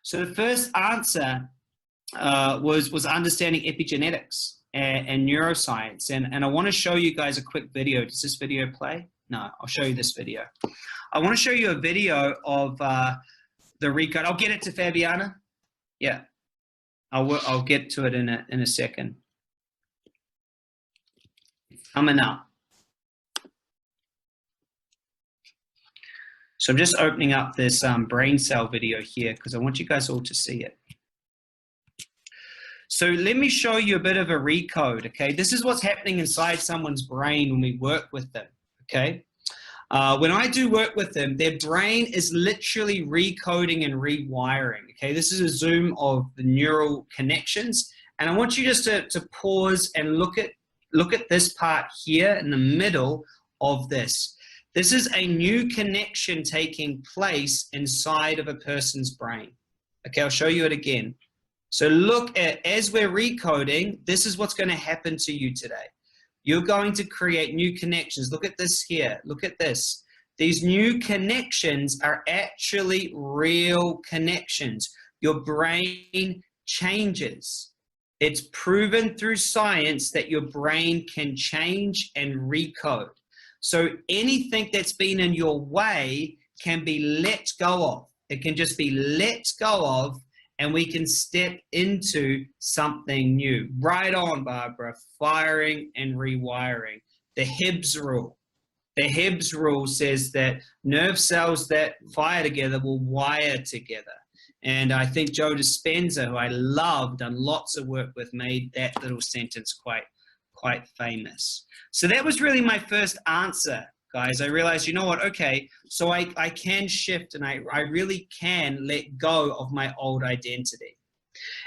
So the first answer was understanding epigenetics and neuroscience. And I want to show you guys a quick video. Does this video play? No, I'll show you this video. I want to show you a video of the recode. I'll get it to Fabiana. Yeah, I'll get to it in a second. Coming up. So I'm just opening up this brain cell video here because I want you guys all to see it. So let me show you a bit of a recode, okay? This is what's happening inside someone's brain when we work with them, okay? When I do work with them, their brain is literally recoding and rewiring, okay? This is a zoom of the neural connections. And I want you just to pause and look at this part here in the middle of this. This is a new connection taking place inside of a person's brain. Okay, I'll show you it again. So look at, as we're recoding, this is what's going to happen to you today. You're going to create new connections. Look at this here. Look at this. These new connections are actually real connections. Your brain changes. It's proven through science that your brain can change and recode. So anything that's been in your way can be let go of. It can just be let go of, and we can step into something new. Right on, Barbara. Firing and rewiring. The Hibbs rule. The Hibbs rule says that nerve cells that fire together will wire together. And I think Joe Dispenza, who I love, done lots of work with, made that little sentence quite famous. So that was really my first answer, guys. I realized, you know what, okay, so I can shift, and I really can let go of my old identity.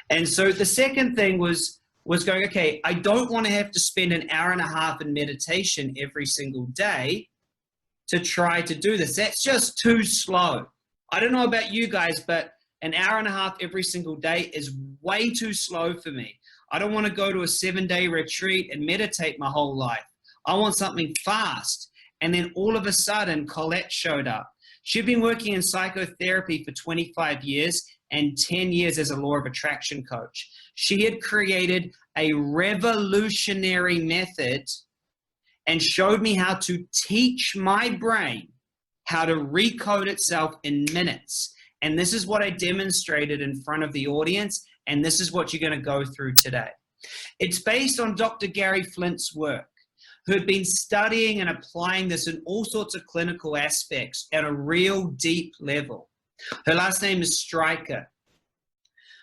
And so the second thing was going, okay, I don't want to have to spend an hour and a half in meditation every single day to try to do this. That's just too slow. I don't know about you guys, but an hour and a half every single day is way too slow for me. I don't want to go to a 7-day retreat and meditate my whole life. I want something fast. And then all of a sudden, Colette showed up. She'd been working in psychotherapy for 25 years and 10 years as a law of attraction coach. She had created a revolutionary method and showed me how to teach my brain how to recode itself in minutes. And this is what I demonstrated in front of the audience, and this is what you're going to go through today. It's based on Dr. Gary Flint's work, who had been studying and applying this in all sorts of clinical aspects at a real deep level. Her last name is Stryker.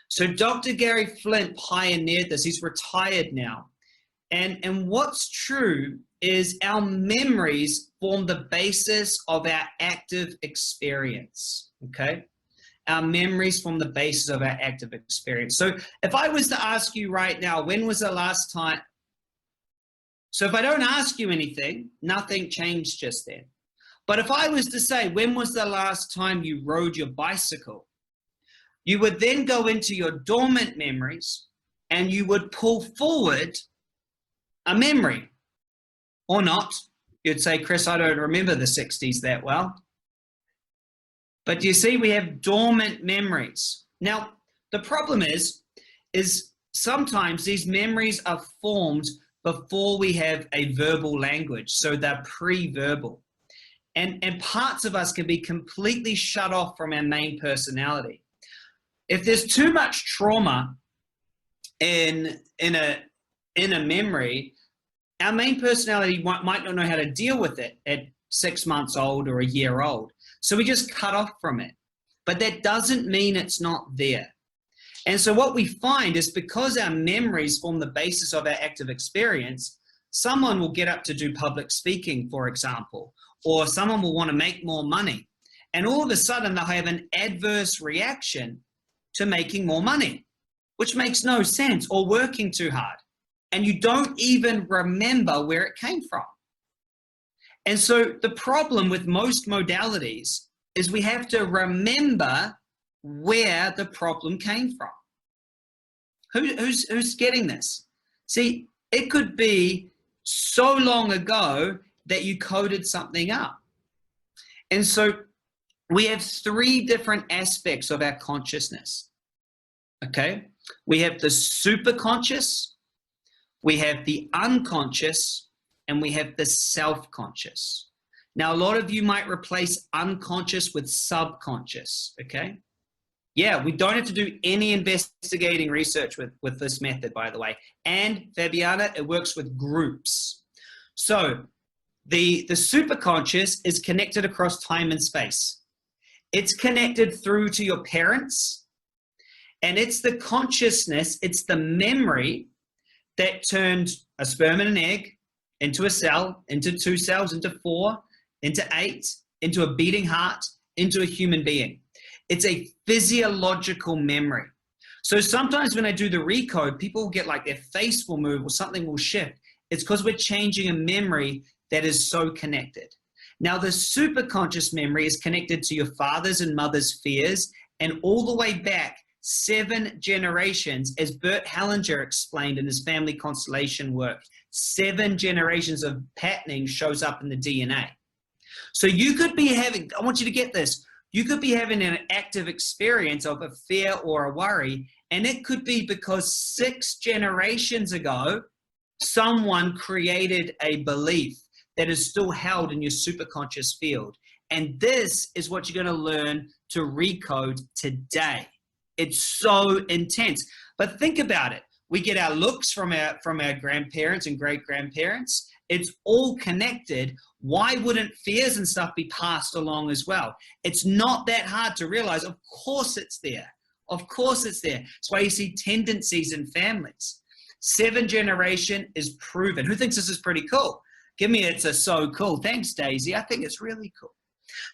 So Dr. Gary Flint pioneered this. He's retired now. And what's true is our memories form the basis of our active experience, okay? Our memories form the basis of our active experience. So if I was to ask you right now, when was the last time? So if I don't ask you anything, nothing changed just then. But if I was to say, when was the last time you rode your bicycle? You would then go into your dormant memories and you would pull forward a memory. Or not. You'd say, Chris, I don't remember the 60s that well. But you see, we have dormant memories. Now, the problem is sometimes these memories are formed before we have a verbal language. So they're pre-verbal. And parts of us can be completely shut off from our main personality. If there's too much trauma in a memory, our main personality might not know how to deal with it at 6 months old or a year old. So we just cut off from it. But that doesn't mean it's not there. And so what we find is because our memories form the basis of our active experience, someone will get up to do public speaking, for example, or someone will want to make more money. And all of a sudden they'll have an adverse reaction to making more money, which makes no sense, or working too hard. And you don't even remember where it came from. And so the problem with most modalities is we have to remember where the problem came from. Who's getting this? See, it could be so long ago that you coded something up. And so we have three different aspects of our consciousness, okay? We have the superconscious, we have the unconscious, and we have the self-conscious. Now, a lot of you might replace unconscious with subconscious, okay? Yeah, we don't have to do any investigating research with this method, by the way. And Fabiana, it works with groups. So the superconscious is connected across time and space. It's connected through to your parents, and it's the consciousness, it's the memory that turned a sperm and an egg into a cell, into 2 cells, into 4, into 8, into a beating heart, into a human being. It's a physiological memory. So sometimes when I do the recode, people will get like their face will move or something will shift. It's because we're changing a memory that is so connected. Now, the superconscious memory is connected to your father's and mother's fears, and all the way back 7 generations, as Bert Hellinger explained in his family constellation work, 7 generations of patterning shows up in the DNA. So you could be having, I want you to get this, you could be having an active experience of a fear or a worry, and it could be because 6 generations ago, someone created a belief that is still held in your superconscious field. And this is what you're going to learn to recode today. It's so intense. But think about it. We get our looks from our grandparents and great-grandparents. It's all connected. Why wouldn't fears and stuff be passed along as well? It's not that hard to realize. Of course it's there. Of course it's there. That's why you see tendencies in families. 7 generation is proven. Who thinks this is pretty cool? Give me it's a so cool. Thanks, Daisy. I think it's really cool.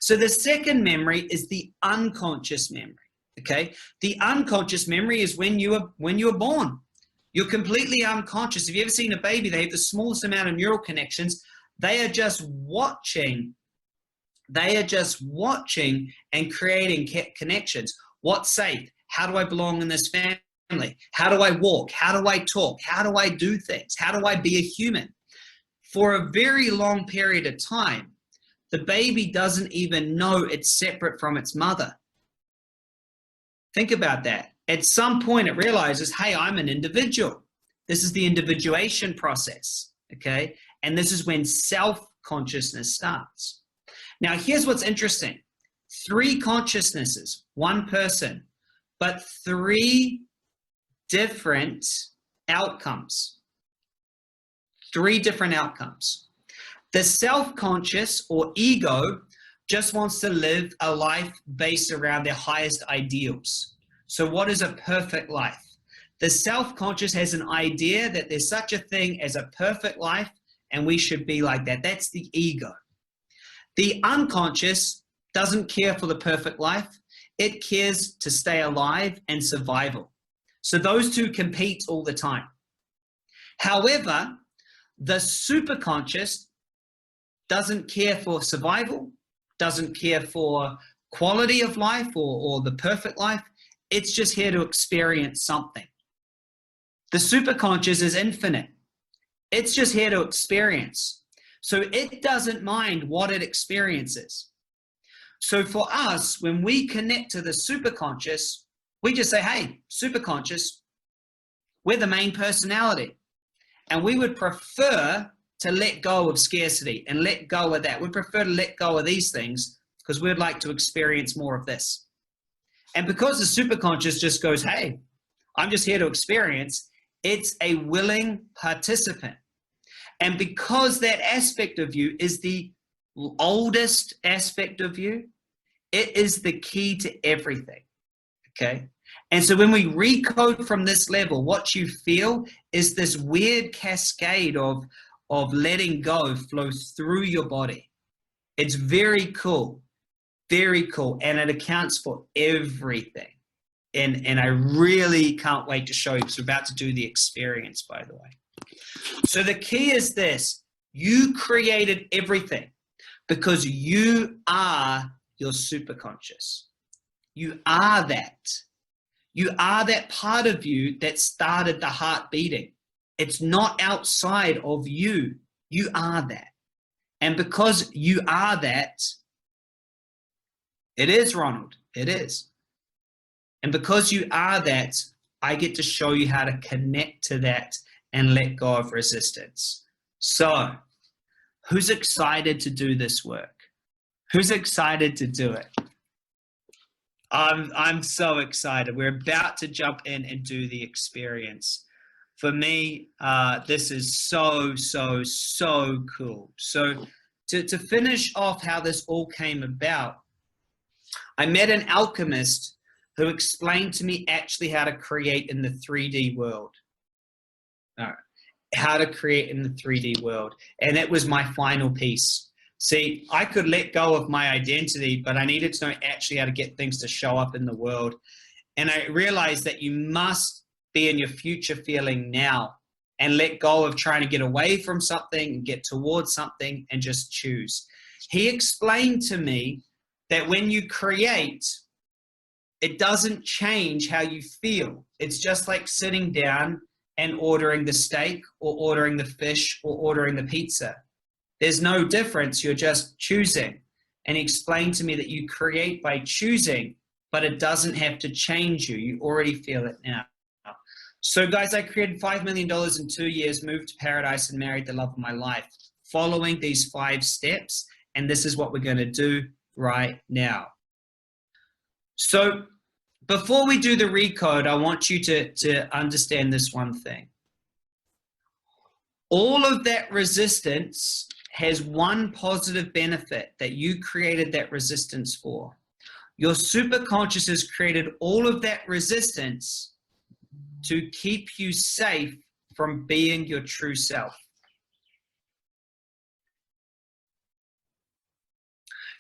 So the second memory is the unconscious memory. Okay, the unconscious memory is when you were born. You're completely unconscious. Have you ever seen a baby? They have the smallest amount of neural connections. They are just watching. They are just watching and creating connections. What's safe? How do I belong in this family? How do I walk? How do I talk? How do I do things? How do I be a human? For a very long period of time, the baby doesn't even know it's separate from its mother. Think about that. At some point, it realizes, hey, I'm an individual. This is the individuation process, okay? And this is when self-consciousness starts. Now, here's what's interesting. 3 consciousnesses, 1 person, but 3 different outcomes. 3 different outcomes. The self-conscious or ego just wants to live a life based around their highest ideals. So what is a perfect life? The self-conscious has an idea that there's such a thing as a perfect life and we should be like that. That's the ego. The unconscious doesn't care for the perfect life. It cares to stay alive and survival. So those 2 compete all the time. However, the superconscious doesn't care for survival, doesn't care for quality of life or the perfect life. It's just here to experience something. The superconscious is infinite. It's just here to experience. So it doesn't mind what it experiences. So for us, when we connect to the superconscious, we just say, hey, superconscious, we're the main personality. And we would prefer to let go of scarcity and let go of that. We prefer to let go of these things because we'd like to experience more of this. And because the superconscious just goes, hey, I'm just here to experience, it's a willing participant. And because that aspect of you is the oldest aspect of you, it is the key to everything, okay? And so when we recode from this level, what you feel is this weird cascade of letting go flow through your body. It's very cool, and it accounts for everything. And I really can't wait to show you because we're about to do the experience, by the way. So the key is this: you created everything because you are your superconscious. You are that. You are that part of you that started the heart beating. It's not outside of you. You are that. And because you are that, It is, Ronald. It is. And because you are that, I get to show you how to connect to that and let go of resistance. So, who's excited to do this work? Who's excited to do it? I'm so excited. We're about to jump in and do the experience. For me, this is so cool. So to finish off how this all came about, I met an alchemist who explained to me actually how to create in the 3D world. How to create in the 3D world. And that was my final piece. See, I could let go of my identity, but I needed to know actually how to get things to show up in the world. And I realized that you must be in your future feeling now and let go of trying to get away from something and get towards something and just choose. He explained to me that when you create, it doesn't change how you feel. It's just like sitting down and ordering the steak or ordering the fish or ordering the pizza. There's no difference, you're just choosing. And he explained to me that you create by choosing, but it doesn't have to change you. You already feel it now. So guys, I created $5 million in 2 years, moved to paradise and married the love of my life, following these 5 steps. And this is what we're gonna do right now. So before we do the recode, I want you to understand this one thing. All of that resistance has one positive benefit that you created that resistance for. Your superconscious has created all of that resistance to keep you safe from being your true self.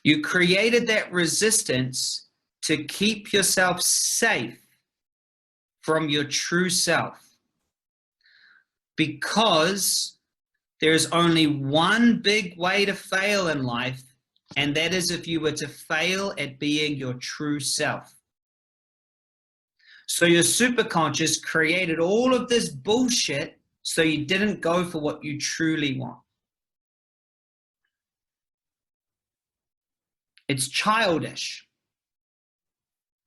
You created that resistance to keep yourself safe from your true self, because there's only one big way to fail in life, and that is if you were to fail at being your true self. So your superconscious created all of this bullshit so you didn't go for what you truly want. It's childish.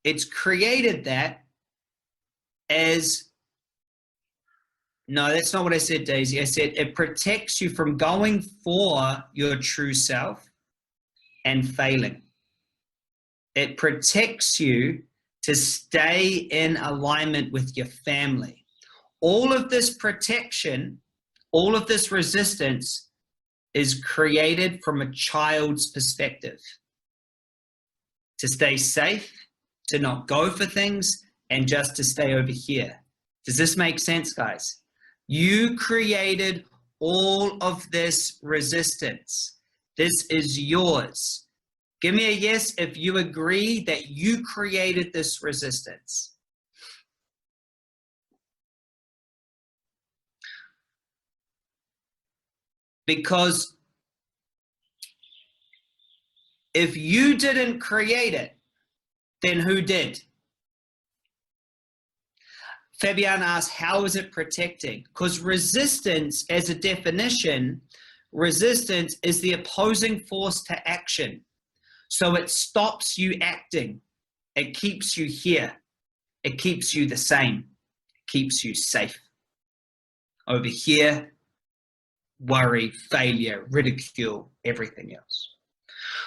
It's created that as, no, that's not what I said, Daisy. I said it protects you from going for your true self and failing. It protects you to stay in alignment with your family. All of this protection, all of this resistance is created from a child's perspective. To stay safe, to not go for things, and just to stay over here. Does this make sense, guys? You created all of this resistance. This is yours. Give me a yes if you agree that you created this resistance. Because if you didn't create it, then who did? Fabian asked, how is it protecting? Because resistance, as a definition, resistance is the opposing force to action. So it stops you acting. It keeps you here. It keeps you the same. It keeps you safe. Over here, worry, failure, ridicule, everything else.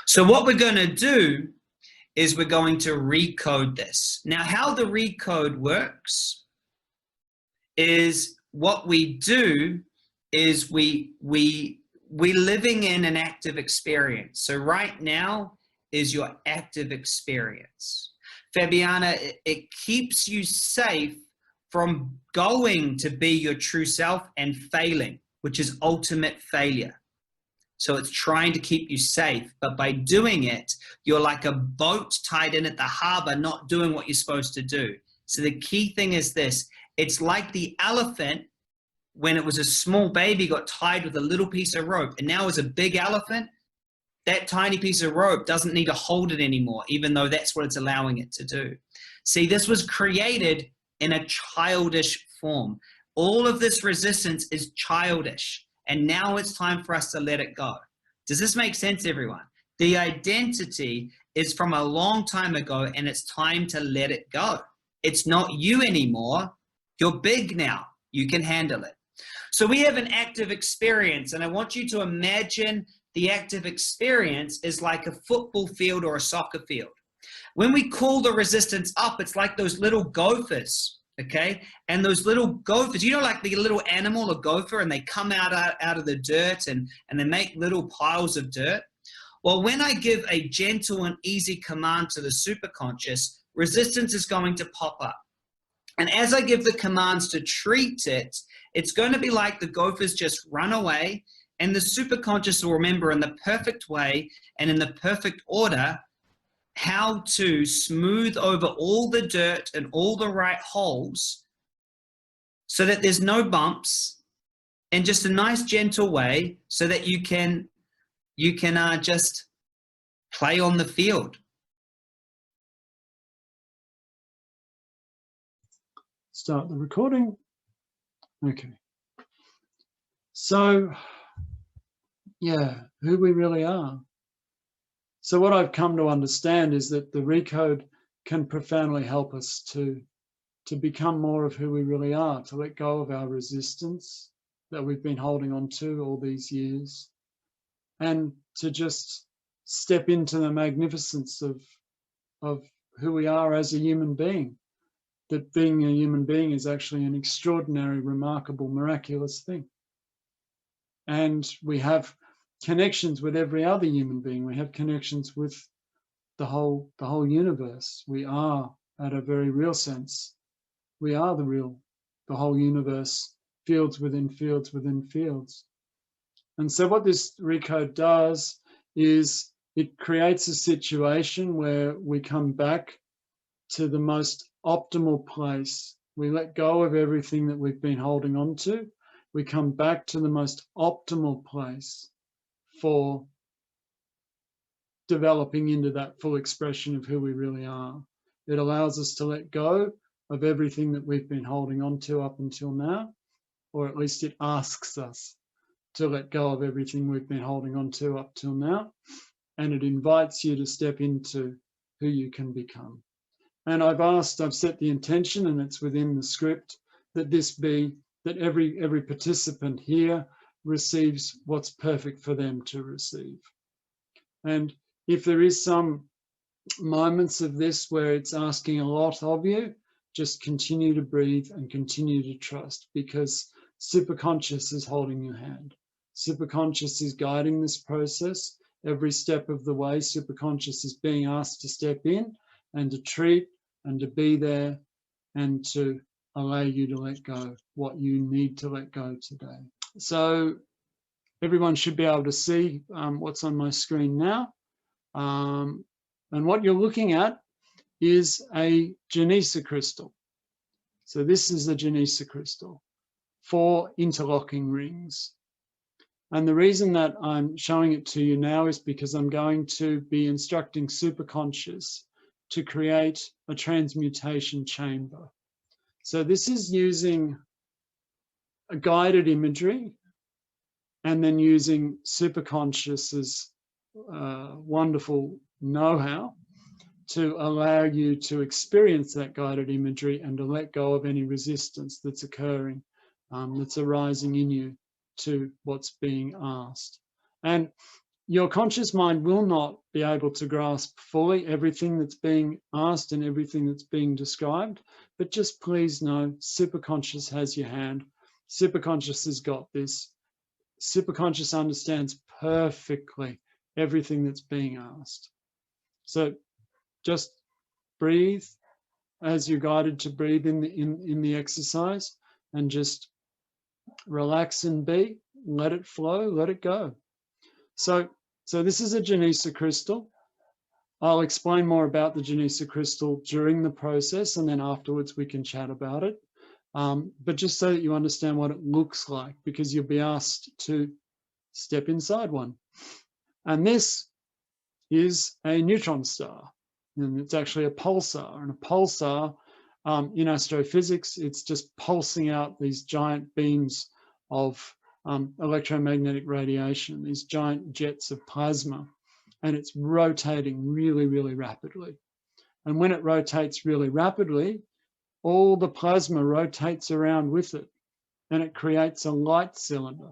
So what we're going to do is we're going to recode this. Now, how the recode works is what we do is we living in an active experience. So right now is your active experience. Fabiana, it keeps you safe from going to be your true self and failing, which is ultimate failure. So it's trying to keep you safe, but by doing it, you're like a boat tied in at the harbor, not doing what you're supposed to do. So the key thing is this. It's like the elephant when it was a small baby got tied with a little piece of rope, and now as a big elephant, that tiny piece of rope doesn't need to hold it anymore, even though that's what it's allowing it to do. See, this was created in a childish form. All of this resistance is childish, and now it's time for us to let it go. Does this make sense, everyone? The identity is from a long time ago, and it's time to let it go. It's not you anymore. You're big now. You can handle it. So we have an active experience, and I want you to imagine the active experience is like a football field or a soccer field. When we call the resistance up, it's like those little gophers, okay? And those little gophers, you know, like the little animal, a gopher, and they come out of the dirt and they make little piles of dirt. Well, when I give a gentle and easy command to the superconscious, resistance is going to pop up. And as I give the commands to treat it, it's going to be like the gophers just run away, and the superconscious will remember in the perfect way and in the perfect order how to smooth over all the dirt and all the right holes so that there's no bumps, in just a nice gentle way, so that you can just play on the field. Start the recording. Okay. So, yeah, who we really are. So what I've come to understand is that the Recode can profoundly help us to become more of who we really are, to let go of our resistance that we've been holding on to all these years, and to just step into the magnificence of who we are as a human being. That being a human being is actually an extraordinary, remarkable, miraculous thing. And we have connections with every other human being. We have connections with the whole universe. We are, at a very real sense, we are the whole universe, fields within fields within fields. And so what this Recode does is it creates a situation where we come back to the most optimal place. We let go of everything that we've been holding on to. We come back to the most optimal place for developing into that full expression of who we really are. It allows us to let go of everything that we've been holding on to up until now, or at least it asks us to let go of everything we've been holding on to up till now, and it invites you to step into who you can become. And I've set the intention, and it's within the script, that that every participant here receives what's perfect for them to receive. And if there is some moments of this where it's asking a lot of you, just continue to breathe and continue to trust, because Superconscious is holding your hand. Superconscious is guiding this process. Every step of the way, Superconscious is being asked to step in and to treat and to be there and to allow you to let go what you need to let go today. So everyone should be able to see what's on my screen now. And what you're looking at is a Genesa crystal. So this is the Genesa crystal, 4 interlocking rings. And the reason that I'm showing it to you now is because I'm going to be instructing Superconscious to create a transmutation chamber. So this is using a guided imagery and then using Superconscious's wonderful know-how to allow you to experience that guided imagery and to let go of any resistance that's occurring, that's arising in you to what's being asked. And your conscious mind will not be able to grasp fully everything that's being asked and everything that's being described, but just please know Superconscious has your hand. Superconscious has got this. Superconscious understands perfectly everything that's being asked. So just breathe as you're guided to breathe in the exercise, and just relax and be, let it flow, let it go. So this is a Genesa crystal. I'll explain more about the Genesa crystal during the process, and then afterwards we can chat about it. But just so that you understand what it looks like, because you'll be asked to step inside one. And this is a neutron star, and it's actually a pulsar. And a pulsar, in astrophysics, it's just pulsing out these giant beams of electromagnetic radiation, these giant jets of plasma. and it's rotating really, really rapidly. And when it rotates really rapidly, all the plasma rotates around with it, and it creates a light cylinder.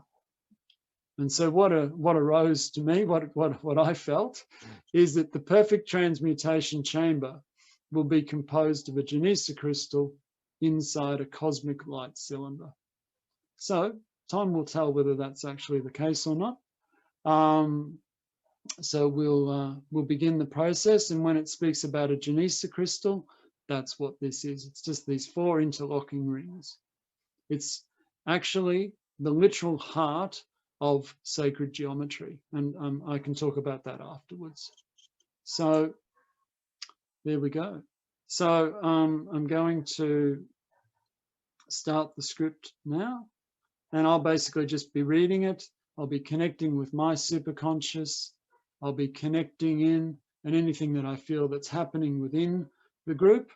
And so what arose to me, what I felt, is that the perfect transmutation chamber will be composed of a Genesa crystal inside a cosmic light cylinder. So time will tell whether that's actually the case or not. So we'll begin the process, and when it speaks about a Genesa crystal, that's what this is. It's just these 4 interlocking rings. It's actually the literal heart of sacred geometry, and I can talk about that afterwards. So there we go. So I'm going to start the script now, and I'll basically just be reading it. I'll be connecting with my superconscious. I'll be connecting in, and anything that I feel that's happening within the group,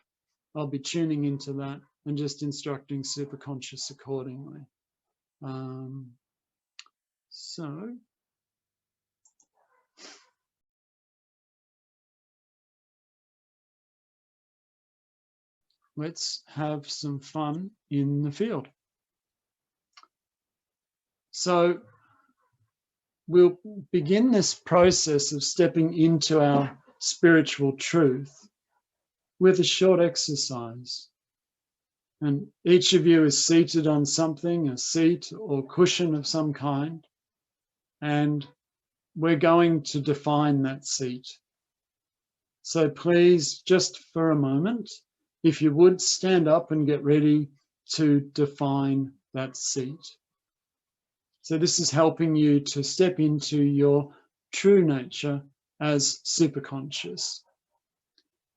I'll be tuning into that and just instructing superconscious accordingly. So let's have some fun in the field. So we'll begin this process of stepping into our spiritual truth with a short exercise. And each of you is seated on something, a seat or cushion of some kind, and we're going to define that seat. So please, just for a moment, if you would, stand up and get ready to define that seat. So this is helping you to step into your true nature as superconscious.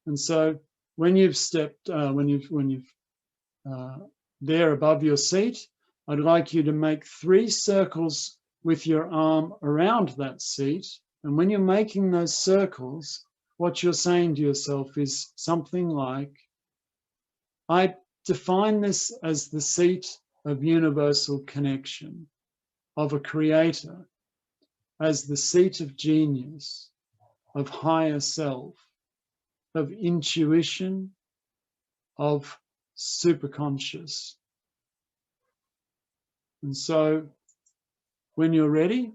And so when you've stepped, when you've there above your seat, I'd like you to make 3 circles with your arm around that seat. And when you're making those circles, what you're saying to yourself is something like, I define this as the seat of universal connection, of a creator, as the seat of genius, of higher self, of intuition, of superconscious. And so when you're ready,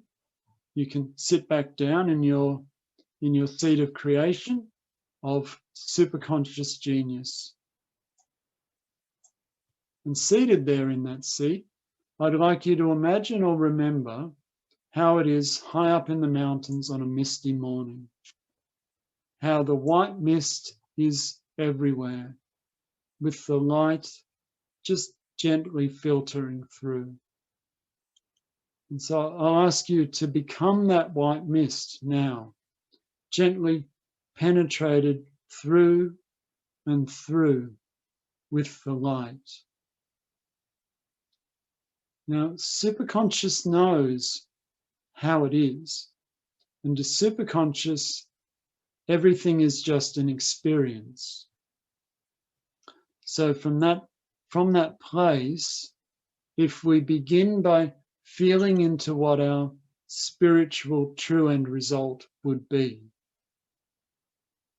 you can sit back down in your seat of creation of superconscious genius. And seated there in that seat, I'd like you to imagine or remember how it is high up in the mountains on a misty morning, how the white mist is everywhere, with the light just gently filtering through. And so I'll ask you to become that white mist now, gently penetrated through and through with the light. Now, superconscious knows how it is. And to superconscious, everything is just an experience. So from that place, if we begin by feeling into what our spiritual true end result would be,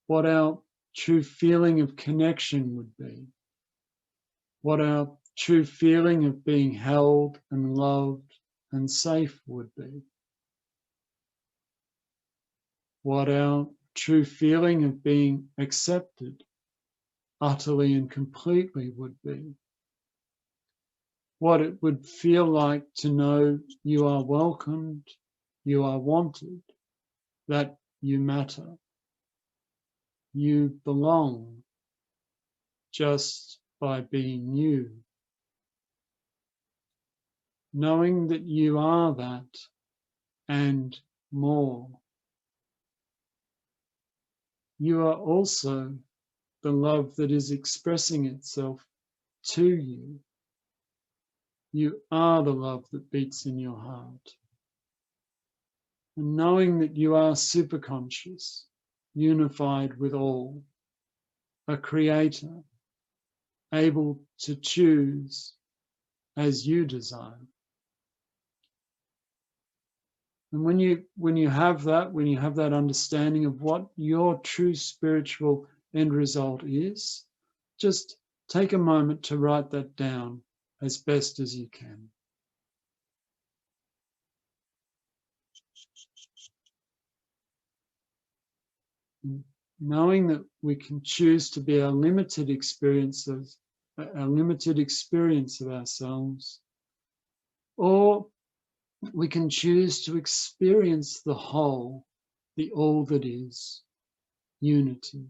what our true feeling of connection would be, what our true feeling of being held and loved and safe would be, what our true feeling of being accepted utterly and completely would be, what it would feel like to know you are welcomed, you are wanted, that you matter, you belong just by being you. Knowing that you are that and more. You are also the love that is expressing itself to you. You are the love that beats in your heart. And knowing that you are superconscious, unified with all, a creator, able to choose as you desire. And when you have that understanding of what your true spiritual end result is, just take a moment to write that down as best as you can. Knowing that we can choose to be our limited experience of ourselves, or we can choose to experience the whole, the all that is, unity.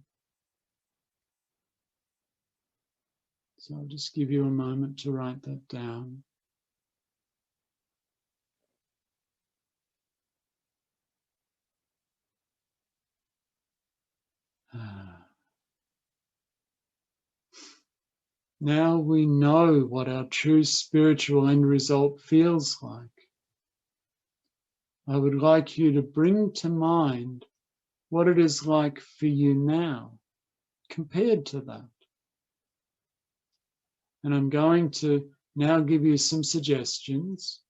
So I'll just give you a moment to write that down. Now we know what our true spiritual end result feels like. I would like you to bring to mind what it is like for you now, compared to that. And I'm going to now give you some suggestions,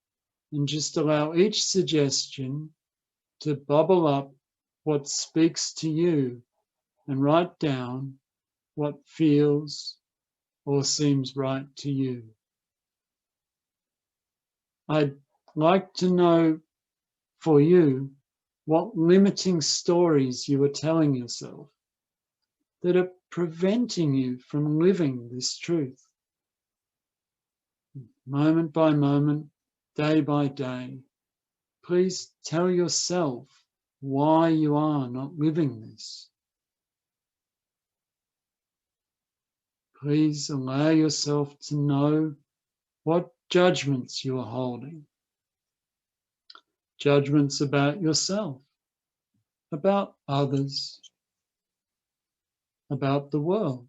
and just allow each suggestion to bubble up what speaks to you, and write down what feels or seems right to you. I'd like to know for you what limiting stories you are telling yourself that are preventing you from living this truth. Moment by moment, day by day, please tell yourself why you are not living this. Please allow yourself to know what judgments you are holding. Judgments about yourself, about others, about the world.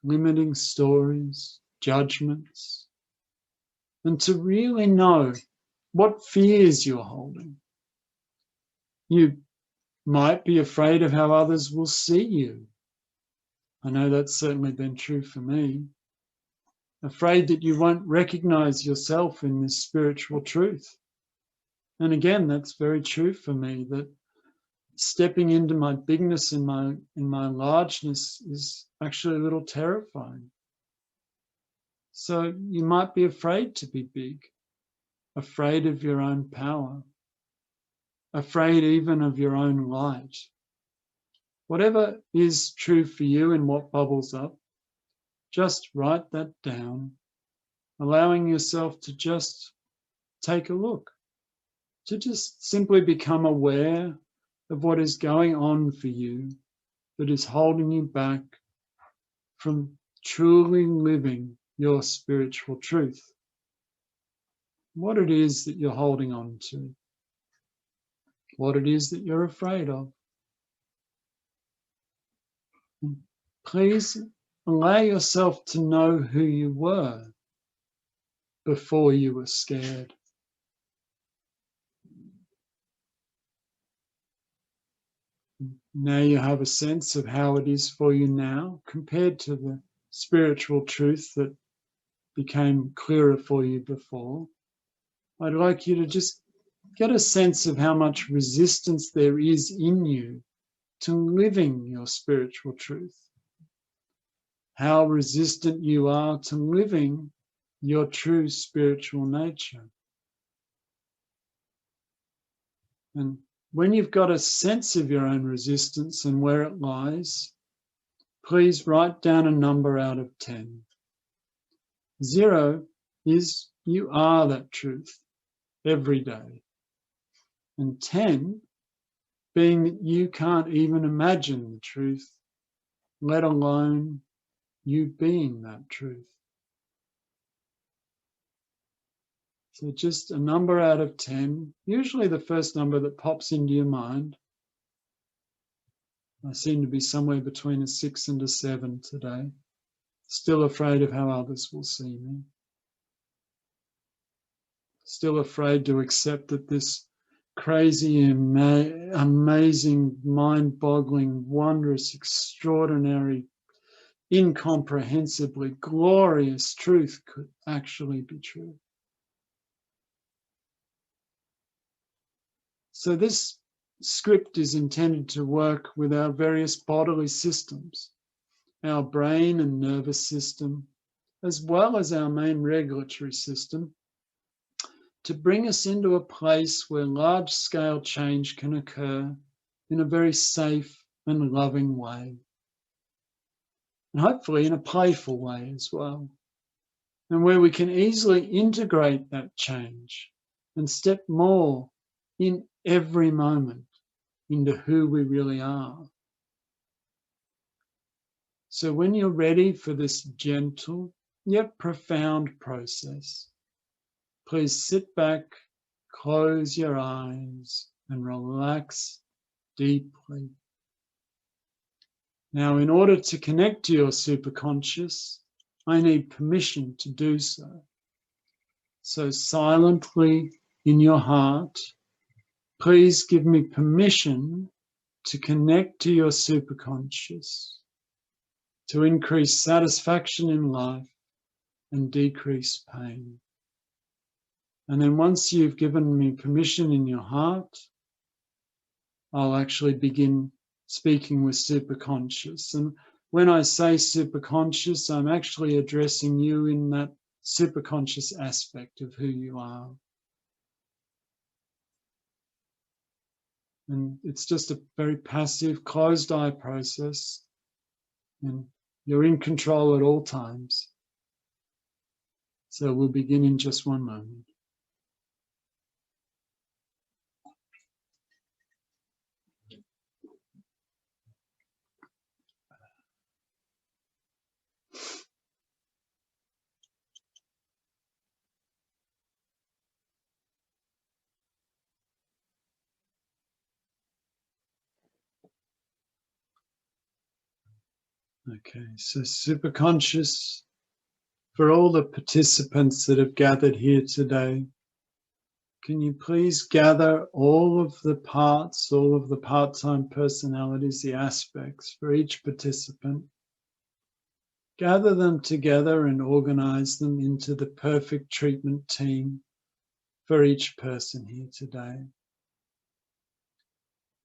Limiting stories, judgments, and to really know what fears you're holding. You might be afraid of how others will see you. I know that's certainly been true for me. Afraid that you won't recognize yourself in this spiritual truth. And again, that's very true for me, that stepping into my bigness and my largeness is actually a little terrifying. So you might be afraid to be big, afraid of your own power, afraid even of your own light. Whatever is true for you and what bubbles up, just write that down, allowing yourself to just take a look, to just simply become aware of what is going on for you that is holding you back from truly living your spiritual truth. What it is that you're holding on to, what it is that you're afraid of. Please allow yourself to know who you were before you were scared. Now you have a sense of how it is for you now compared to the spiritual truth that became clearer for you before. I'd like you to just get a sense of how much resistance there is in you to living your spiritual truth. How resistant you are to living your true spiritual nature. And when you've got a sense of your own resistance and where it lies, please write down a number out of 10. 0 is you are that truth every day. And 10 being that you can't even imagine the truth, let alone you being that truth. So just a number out of 10, usually the first number that pops into your mind. I seem to be somewhere between a 6 and a 7 today. Still afraid of how others will see me. Still afraid to accept that this crazy, amazing, mind-boggling, wondrous, extraordinary, incomprehensibly glorious truth could actually be true. So this script is intended to work with our various bodily systems, our brain and nervous system, as well as our main regulatory system, to bring us into a place where large-scale change can occur in a very safe and loving way. And hopefully in a playful way as well. And where we can easily integrate that change and step more in every moment into who we really are. So when you're ready for this gentle yet profound process, please sit back, close your eyes, and relax deeply. Now, in order to connect to your superconscious, I need permission to do so. So silently in your heart, please give me permission to connect to your superconscious, to increase satisfaction in life and decrease pain. And then once you've given me permission in your heart, I'll actually begin speaking with superconscious. And when I say superconscious, I'm actually addressing you in that superconscious aspect of who you are. And it's just a very passive, closed eye process. And you're in control at all times. So we'll begin in just one moment. Okay, so superconscious, for all the participants that have gathered here today, can you please gather all of the parts, all of the part-time personalities, the aspects for each participant, gather them together and organize them into the perfect treatment team for each person here today.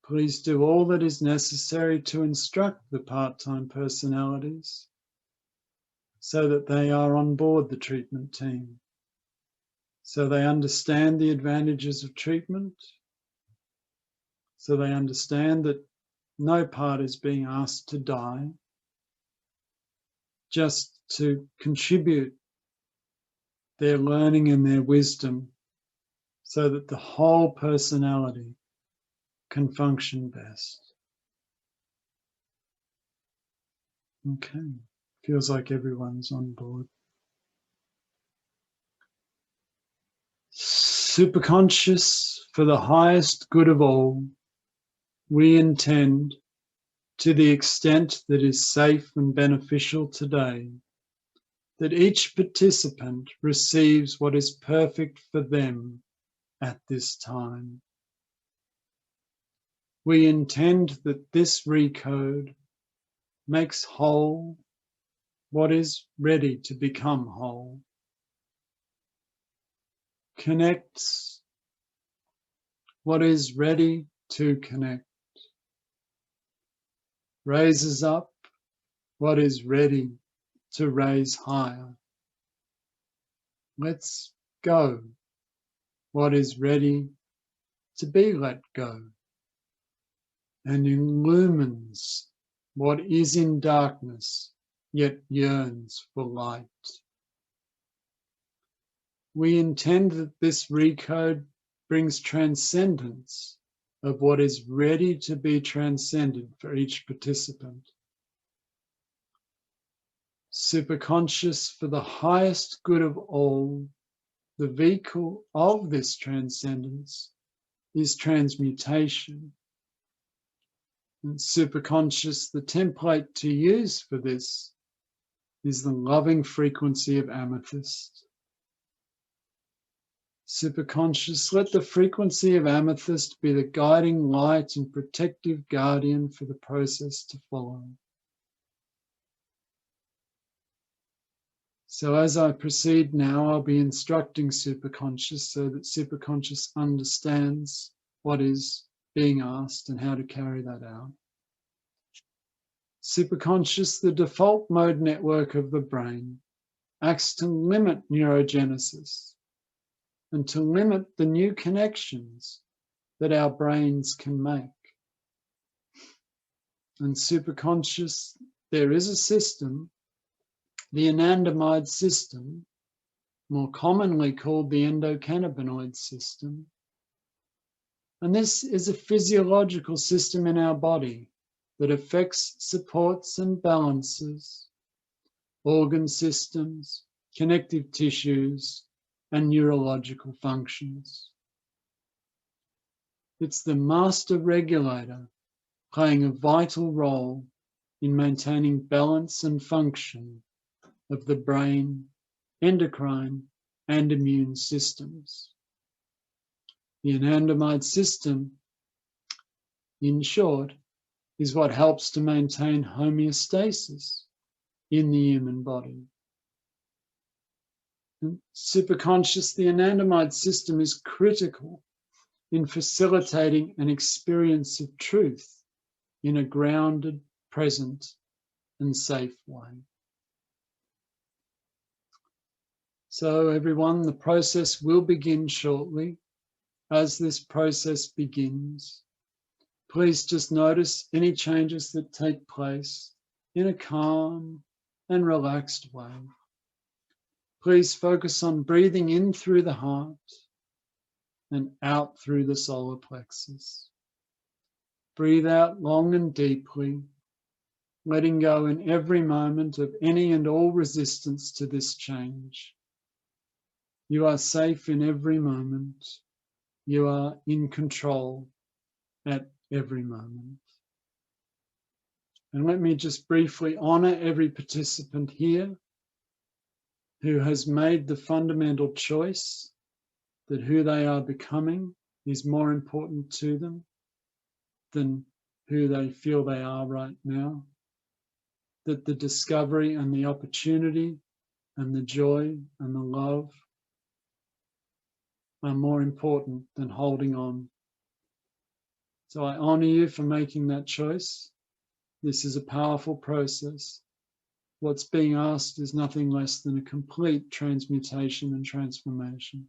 Please do all that is necessary to instruct the part-time personalities so that they are on board the treatment team, so they understand the advantages of treatment, so they understand that no part is being asked to die, just to contribute their learning and their wisdom so that the whole personality can function best. Okay, feels like everyone's on board. Superconscious, for the highest good of all, we intend, to the extent that is safe and beneficial today, that each participant receives what is perfect for them at this time. We intend that this recode makes whole what is ready to become whole, connects what is ready to connect, raises up what is ready to raise higher, lets go what is ready to be let go, and illumines what is in darkness yet yearns for light. We intend that this recode brings transcendence of what is ready to be transcended for each participant. Superconscious, for the highest good of all, the vehicle of this transcendence is transmutation. And superconscious, the template to use for this is the loving frequency of amethyst. Superconscious, let the frequency of amethyst be the guiding light and protective guardian for the process to follow. So as I proceed now, I'll be instructing superconscious so that superconscious understands what is being asked and how to carry that out. Superconscious, the default mode network of the brain, acts to limit neurogenesis and to limit the new connections that our brains can make. And superconscious, there is a system, the Anandamide System, more commonly called the Endocannabinoid System. And this is a physiological system in our body that affects, supports, and balances organ systems, connective tissues, and neurological functions. It's the master regulator playing a vital role in maintaining balance and function of the brain, endocrine, and immune systems. The Anandamide System, in short, is what helps to maintain homeostasis in the human body. And superconscious, the Anandamide System is critical in facilitating an experience of truth in a grounded, present, and safe way. So everyone, the process will begin shortly. As this process begins, please just notice any changes that take place in a calm and relaxed way. Please focus on breathing in through the heart and out through the solar plexus. Breathe out long and deeply, letting go in every moment of any and all resistance to this change. You are safe in every moment. You are in control at every moment. And let me just briefly honor every participant here who has made the fundamental choice that who they are becoming is more important to them than who they feel they are right now. That the discovery and the opportunity and the joy and the love are more important than holding on. So I honor you for making that choice. This is a powerful process. What's being asked is nothing less than a complete transmutation and transformation.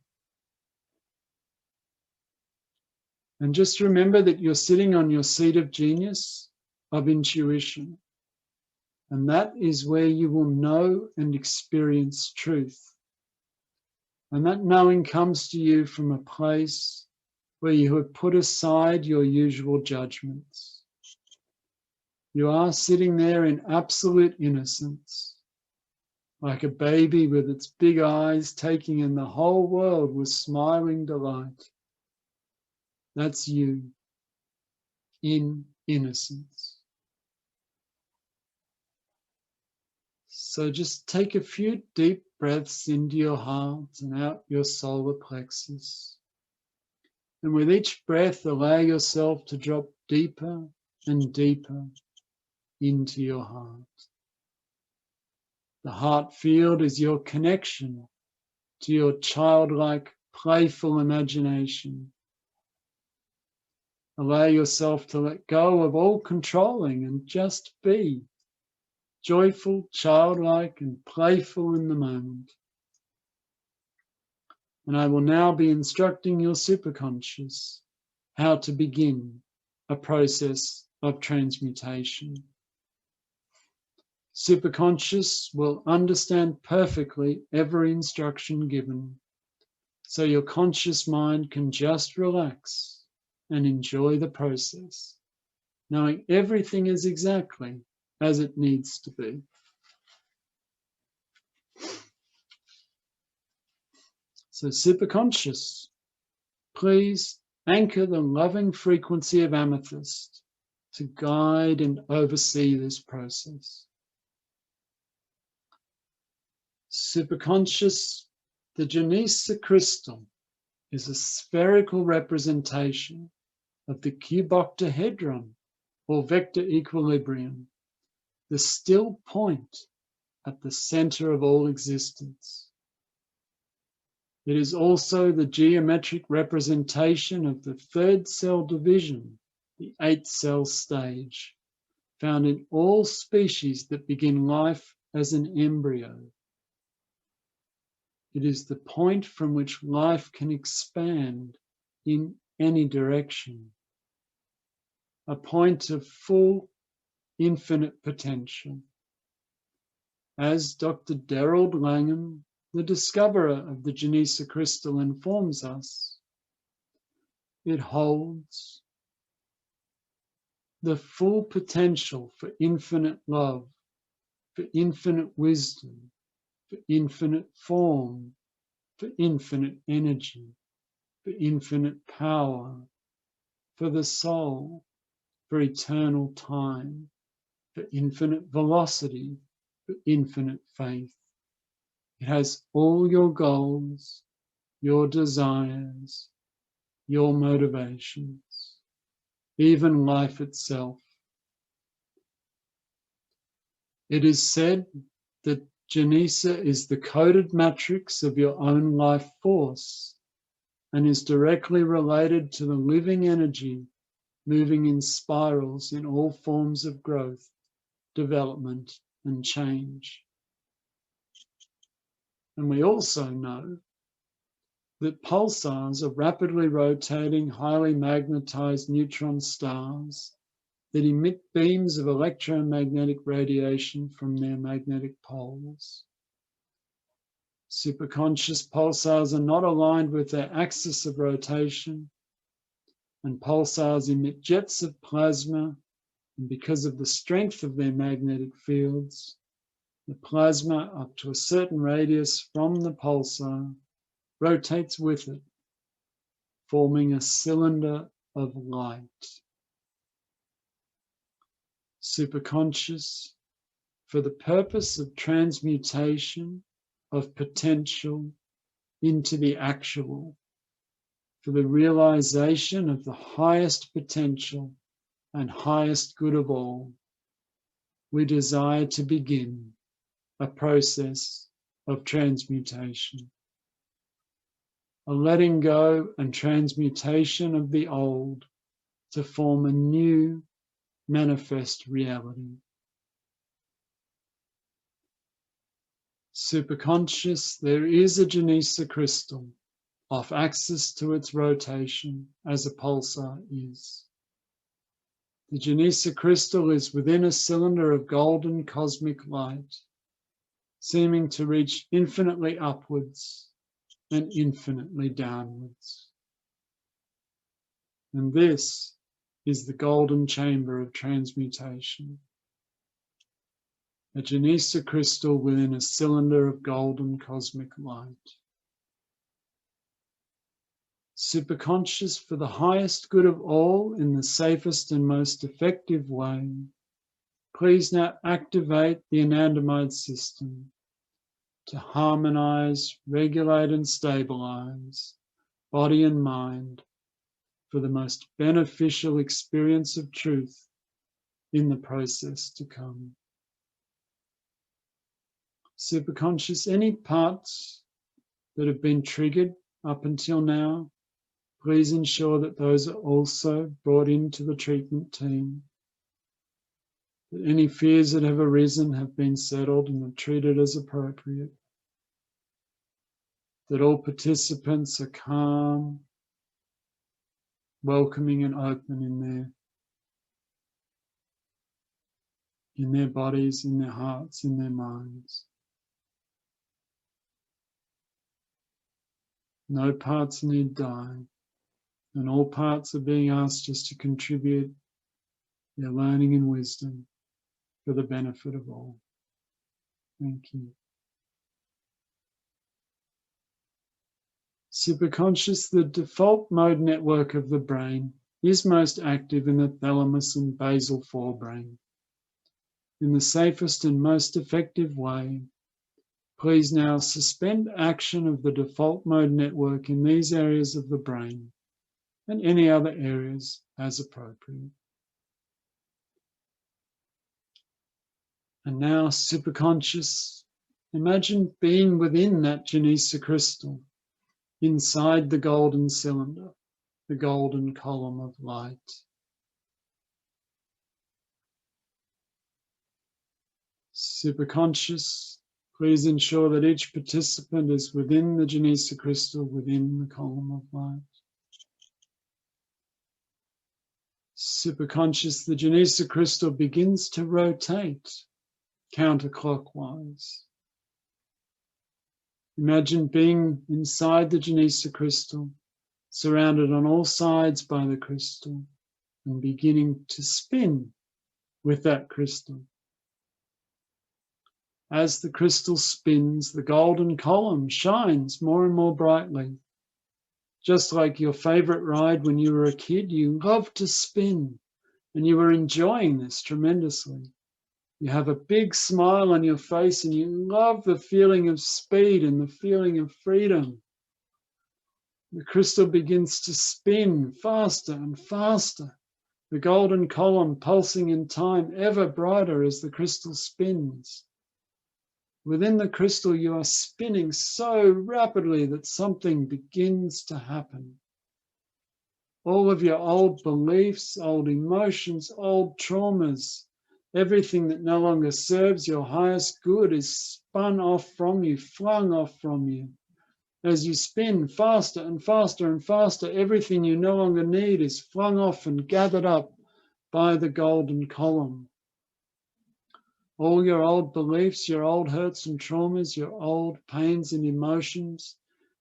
And just remember that you're sitting on your seat of genius, of intuition. And that is where you will know and experience truth. And that knowing comes to you from a place where you have put aside your usual judgments. You are sitting there in absolute innocence, like a baby with its big eyes taking in the whole world with smiling delight. That's you, in innocence. So just take a few deep breaths into your heart and out your solar plexus. And with each breath, allow yourself to drop deeper and deeper into your heart. The heart field is your connection to your childlike, playful imagination. Allow yourself to let go of all controlling and just be joyful, childlike, and playful in the moment. And I will now be instructing your superconscious how to begin a process of transmutation. Superconscious will understand perfectly every instruction given, so your conscious mind can just relax and enjoy the process, knowing everything is exactly as it needs to be. So superconscious, please anchor the loving frequency of amethyst to guide and oversee this process. Superconscious, the Genesa crystal is a spherical representation of the cuboctahedron or vector equilibrium, the still point at the center of all existence. It is also the geometric representation of the third cell division, the 8th cell stage, found in all species that begin life as an embryo. It is the point from which life can expand in any direction, a point of full, infinite potential. As Dr. Derald Langham, the discoverer of the Genesa crystal, informs us, it holds the full potential for infinite love, for infinite wisdom, for infinite form, for infinite energy, for infinite power, for the soul, for eternal time, for infinite velocity, for infinite faith. It has all your goals, your desires, your motivations, even life itself. It is said that Genesa is the coded matrix of your own life force and is directly related to the living energy moving in spirals in all forms of growth, development, and change. And we also know that pulsars are rapidly rotating, highly magnetized neutron stars that emit beams of electromagnetic radiation from their magnetic poles. Superconscious pulsars are not aligned with their axis of rotation, and pulsars emit jets of plasma, and because of the strength of their magnetic fields, the plasma up to a certain radius from the pulsar rotates with it, forming a cylinder of light. Superconscious, for the purpose of transmutation of potential into the actual, for the realization of the highest potential and highest good of all, we desire to begin a process of transmutation, a letting go and transmutation of the old to form a new manifest reality. Superconscious, there is a Genesa crystal off axis to its rotation as a pulsar is. The Genesa crystal is within a cylinder of golden cosmic light, seeming to reach infinitely upwards and infinitely downwards. And this is the golden chamber of transmutation. A Genesa crystal within a cylinder of golden cosmic light. Superconscious, for the highest good of all in the safest and most effective way, please now activate the Anandamide System to harmonize, regulate, and stabilize body and mind for the most beneficial experience of truth in the process to come. Superconscious, any parts that have been triggered up until now, please ensure that those are also brought into the treatment team. That any fears that have arisen have been settled and are treated as appropriate. That all participants are calm, welcoming and open in their bodies, in their hearts, in their minds. No parts need dying, and all parts are being asked just to contribute their learning and wisdom for the benefit of all. Thank you. Superconscious, the default mode network of the brain is most active in the thalamus and basal forebrain. In the safest and most effective way, please now suspend action of the default mode network in these areas of the brain and any other areas as appropriate. And now, superconscious, imagine being within that Genesa crystal, inside the golden cylinder, the golden column of light. Superconscious, please ensure that each participant is within the Genesa crystal, within the column of light. Superconscious, the Genesa crystal begins to rotate counterclockwise. Imagine being inside the Genesa crystal, surrounded on all sides by the crystal, and beginning to spin with that crystal. As the crystal spins, the golden column shines more and more brightly. Just like your favorite ride when you were a kid, you loved to spin, and you were enjoying this tremendously. You have a big smile on your face, and you love the feeling of speed and the feeling of freedom. The crystal begins to spin faster and faster, the golden column pulsing in time ever brighter as the crystal spins. Within the crystal, you are spinning so rapidly that something begins to happen. All of your old beliefs, old emotions, old traumas, everything that no longer serves your highest good is spun off from you, flung off from you. As you spin faster and faster and faster, everything you no longer need is flung off and gathered up by the golden column. All your old beliefs, your old hurts and traumas, your old pains and emotions,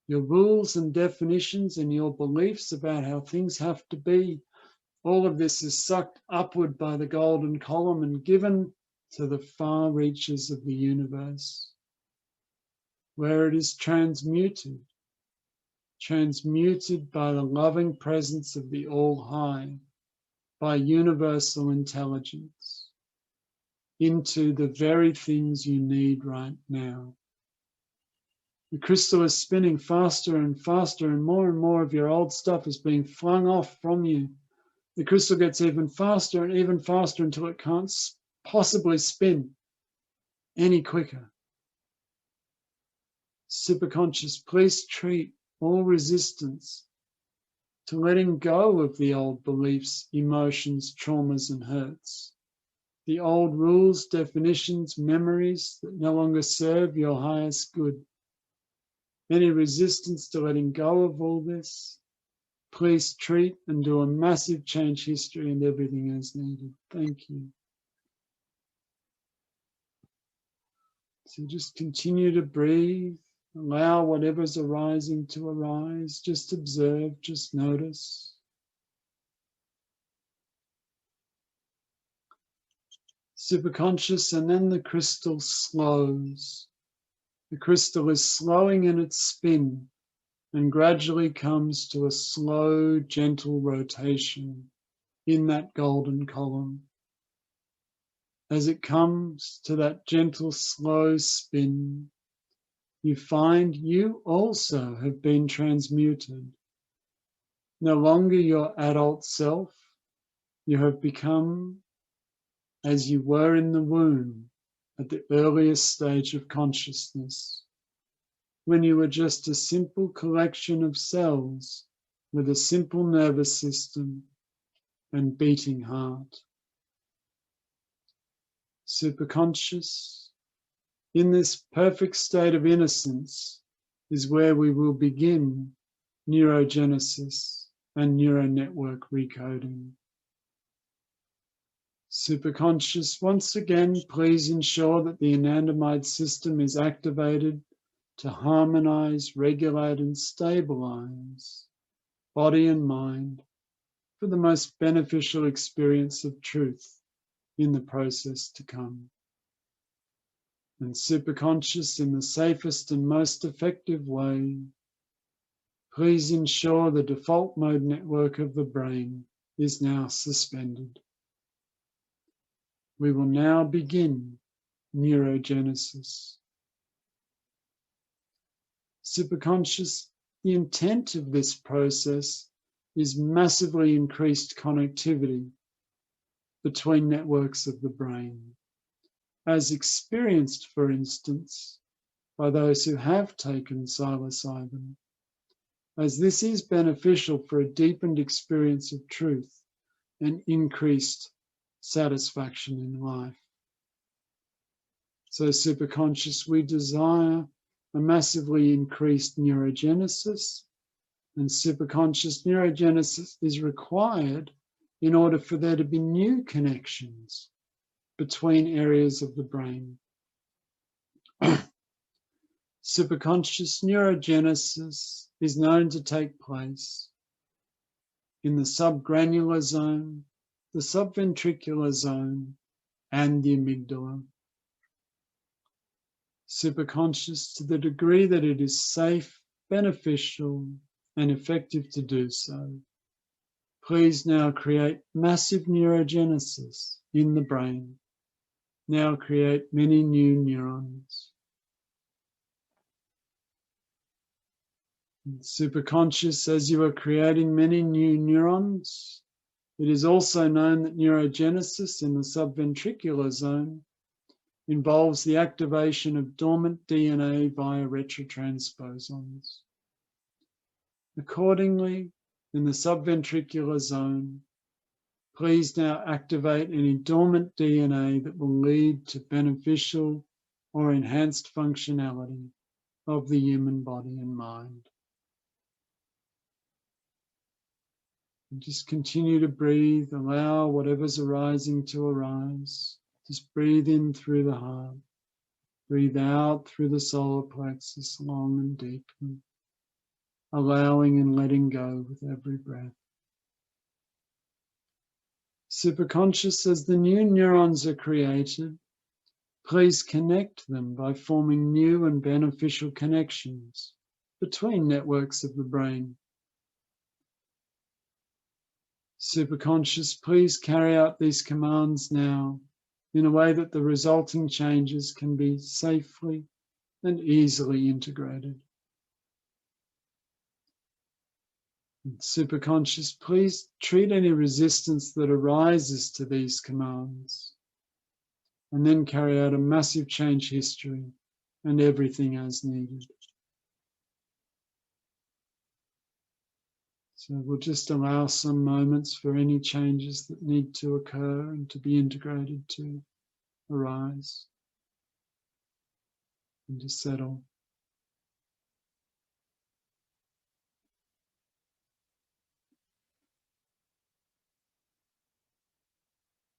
your rules and definitions, and your beliefs about how things have to be, all of this is sucked upward by the golden column and given to the far reaches of the universe, where it is transmuted by the loving presence of the All-High, by universal intelligence, into the very things you need right now. The crystal is spinning faster and faster, and more of your old stuff is being flung off from you. The crystal gets even faster until it can't possibly spin any quicker. Superconscious, please treat all resistance to letting go of the old beliefs, emotions, traumas, and hurts. The old rules, definitions, memories that no longer serve your highest good. Any resistance to letting go of all this, please treat and do a massive change history and everything as needed. Thank you. So just continue to breathe. Allow whatever's arising to arise. Just observe, just notice. Superconscious, and then the crystal slows. The crystal is slowing in its spin and gradually comes to a slow, gentle rotation in that golden column. As it comes to that gentle, slow spin, you find you also have been transmuted. No longer your adult self, you have become as you were in the womb at the earliest stage of consciousness, when you were just a simple collection of cells with a simple nervous system and beating heart. Superconscious, in this perfect state of innocence is where we will begin neurogenesis and neuronetwork recoding. Superconscious, once again, please ensure that the Anandamide system is activated to harmonize, regulate, and stabilize body and mind for the most beneficial experience of truth in the process to come. And superconscious, in the safest and most effective way, please ensure the default mode network of the brain is now suspended. We will now begin neurogenesis. Superconscious, the intent of this process is massively increased connectivity between networks of the brain, as experienced, for instance, by those who have taken psilocybin, as this is beneficial for a deepened experience of truth and increased satisfaction in life. So superconscious, we desire a massively increased neurogenesis, and superconscious neurogenesis is required in order for there to be new connections between areas of the brain. Superconscious neurogenesis is known to take place in the subgranular zone, the subventricular zone, and the amygdala. Superconscious, to the degree that it is safe, beneficial, and effective to do so, please now create massive neurogenesis in the brain. Now create many new neurons. Superconscious, as you are creating many new neurons, it is also known that neurogenesis in the subventricular zone involves the activation of dormant DNA via retrotransposons. Accordingly, in the subventricular zone, please now activate any dormant DNA that will lead to beneficial or enhanced functionality of the human body and mind. And just continue to breathe, allow whatever's arising to arise. Just breathe in through the heart, breathe out through the solar plexus long and deeply, allowing and letting go with every breath. Superconscious, as the new neurons are created, please connect them by forming new and beneficial connections between networks of the brain. Superconscious, please carry out these commands now in a way that the resulting changes can be safely and easily integrated. And superconscious, please treat any resistance that arises to these commands, and then carry out a massive change history and everything as needed. So we'll just allow some moments for any changes that need to occur and to be integrated to arise and to settle.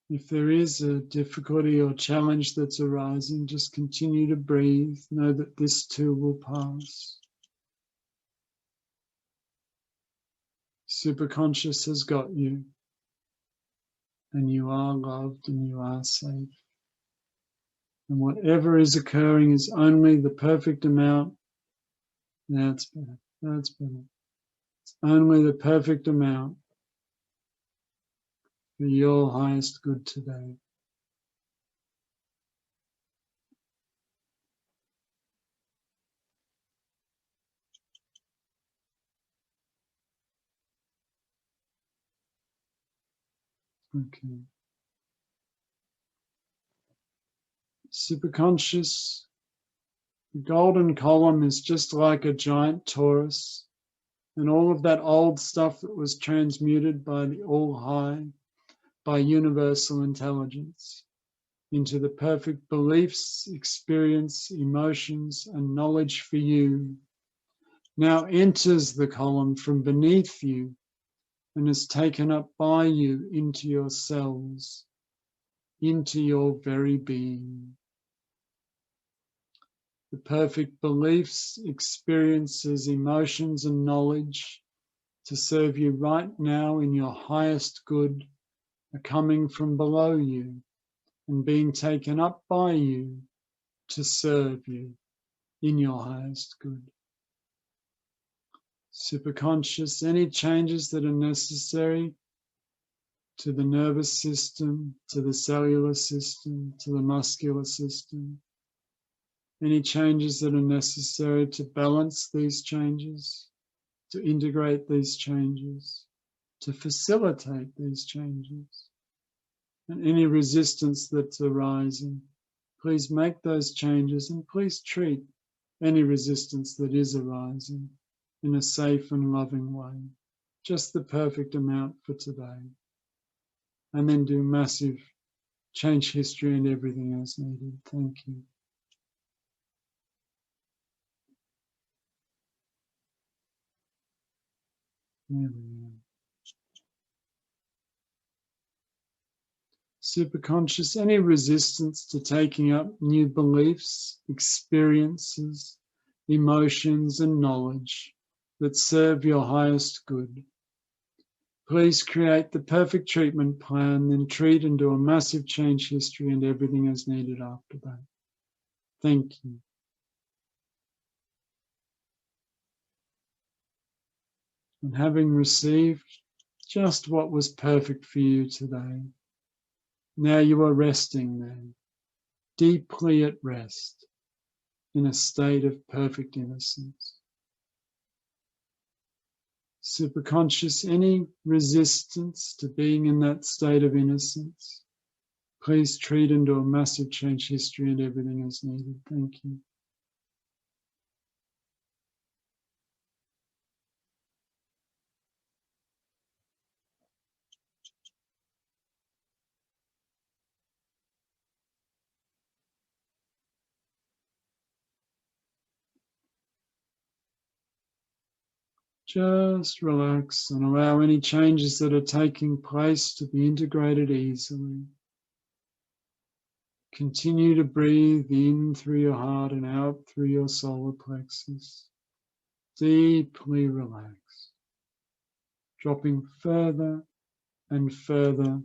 If there is a difficulty or challenge that's arising, just continue to breathe. Know that this too will pass. Superconscious has got you, and you are loved and you are safe. And whatever is occurring is only the perfect amount. That's better. That's better. It's only the perfect amount for your highest good today. Okay. Superconscious, the golden column is just like a giant torus, and all of that old stuff that was transmuted by the all-high, by universal intelligence, into the perfect beliefs, experience, emotions, and knowledge for you, now enters the column from beneath you and is taken up by you into your cells, into your very being. The perfect beliefs, experiences, emotions, and knowledge to serve you right now in your highest good are coming from below you and being taken up by you to serve you in your highest good. Superconscious, any changes that are necessary to the nervous system, to the cellular system, to the muscular system, any changes that are necessary to balance these changes, to integrate these changes, to facilitate these changes, and any resistance that's arising, please make those changes and please treat any resistance that is arising in a safe and loving way. Just the perfect amount for today. And then do massive change history and everything as needed. Thank you. There we are. Superconscious, any resistance to taking up new beliefs, experiences, emotions, and knowledge that serve your highest good. Please create the perfect treatment plan, then treat and do a massive change history and everything as needed after that. Thank you. And having received just what was perfect for you today, now you are resting there, deeply at rest, in a state of perfect innocence. Superconscious, any resistance to being in that state of innocence, please treat and do a massive change history and everything as needed. Thank you. Just relax and allow any changes that are taking place to be integrated easily. Continue to breathe in through your heart and out through your solar plexus. Deeply relax, dropping further and further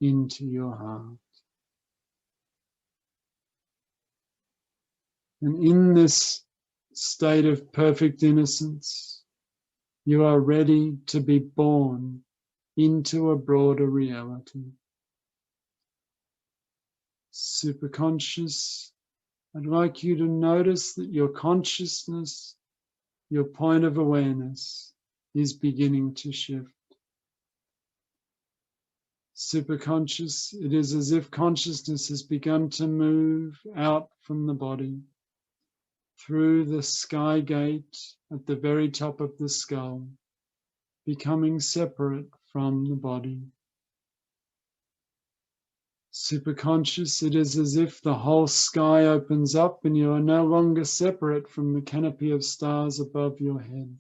into your heart. And in this state of perfect innocence, you are ready to be born into a broader reality. Superconscious, I'd like you to notice that your consciousness, your point of awareness, is beginning to shift. Superconscious, it is as if consciousness has begun to move out from the body, through the sky gate at the very top of the skull, becoming separate from the body. Superconscious, it is as if the whole sky opens up and you are no longer separate from the canopy of stars above your head.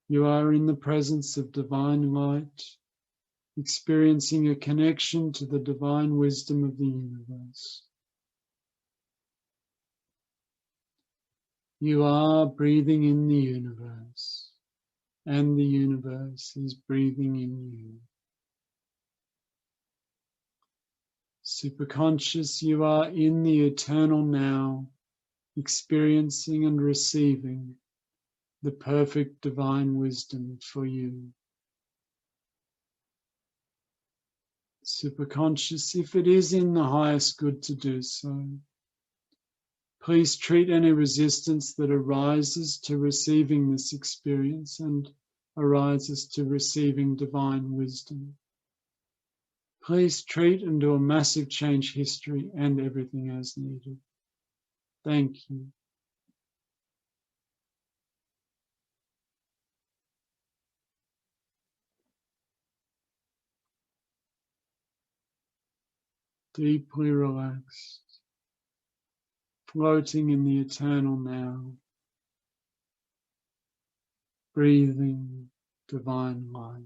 You are in the presence of divine light, experiencing a connection to the divine wisdom of the universe. You are breathing in the universe, and the universe is breathing in you. Superconscious, you are in the eternal now, experiencing and receiving the perfect divine wisdom for you. Superconscious, if it is in the highest good to do so, please treat any resistance that arises to receiving this experience and arises to receiving divine wisdom. Please treat and do a massive change history and everything as needed. Thank you. Deeply relaxed, floating in the eternal now, breathing divine light.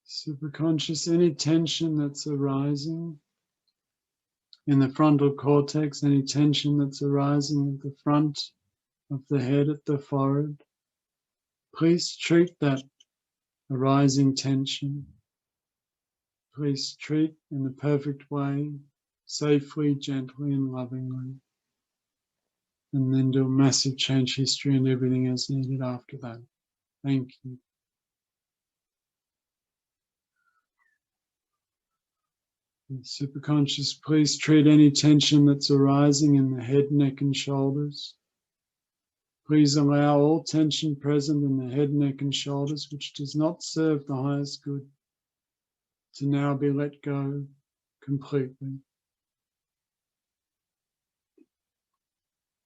Superconscious, any tension that's arising in the frontal cortex, any tension that's arising at the front of the head, at the forehead, please treat that arising tension. Please treat in the perfect way, safely, gently, and lovingly. And then do a massive change history and everything as needed after that. Thank you. Superconscious, please treat any tension that's arising in the head, neck, and shoulders. Please allow all tension present in the head, neck, and shoulders, which does not serve the highest good, to now be let go completely.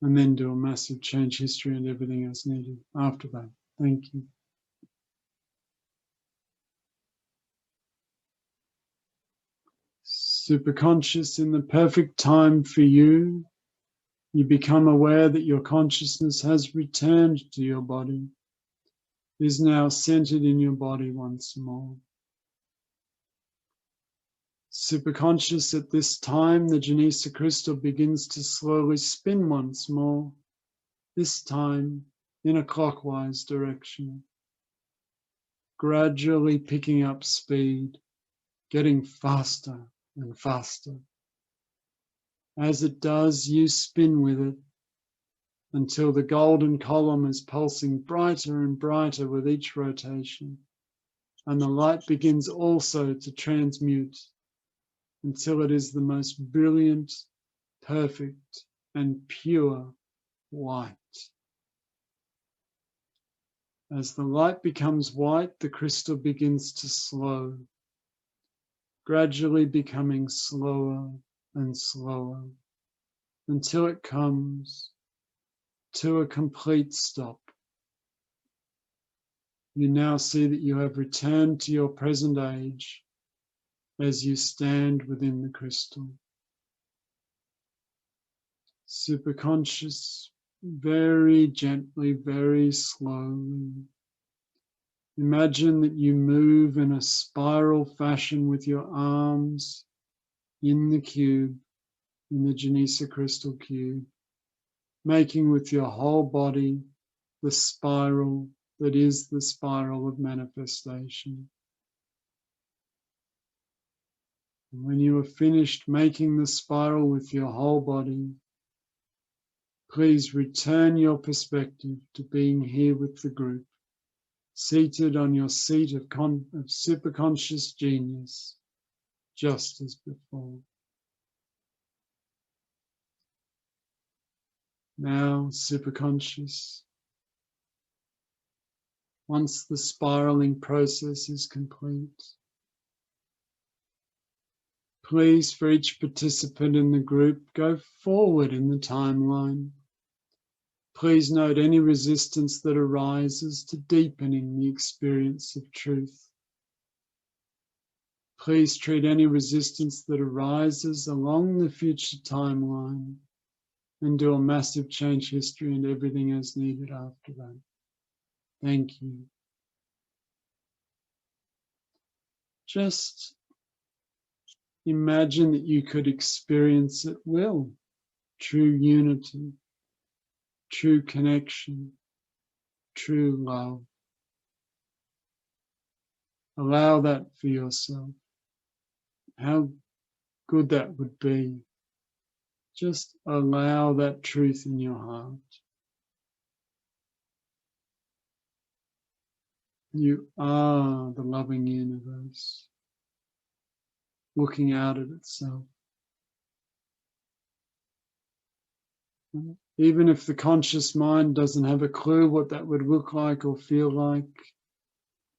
And then do a massive change history and everything else needed after that. Thank you. Superconscious, in the perfect time for you, you become aware that your consciousness has returned to your body, is now centered in your body once more. Superconscious, at this time, the Genesa crystal begins to slowly spin once more, this time in a clockwise direction, gradually picking up speed, getting faster and faster. As it does, you spin with it until the golden column is pulsing brighter and brighter with each rotation, and the light begins also to transmute until it is the most brilliant, perfect, and pure white. As the light becomes white, the crystal begins to slow, gradually becoming slower and slower until it comes to a complete stop. You now see that you have returned to your present age as you stand within the crystal. Superconscious, very gently, very slowly. Imagine that you move in a spiral fashion with your arms in the cube, in the Genesa crystal cube, making with your whole body the spiral that is the spiral of manifestation. And when you are finished making the spiral with your whole body, please return your perspective to being here with the group, seated on your seat of superconscious genius, just as before. Now, superconscious, once the spiraling process is complete, please, for each participant in the group, go forward in the timeline. Please note any resistance that arises to deepening the experience of truth. Please treat any resistance that arises along the future timeline and do a massive change history and everything as needed after that. Thank you. Just imagine that you could experience at will true unity, true connection, true love. Allow that for yourself. How good that would be. Just allow that truth in your heart. You are the loving universe, looking out at itself. Even if the conscious mind doesn't have a clue what that would look like or feel like,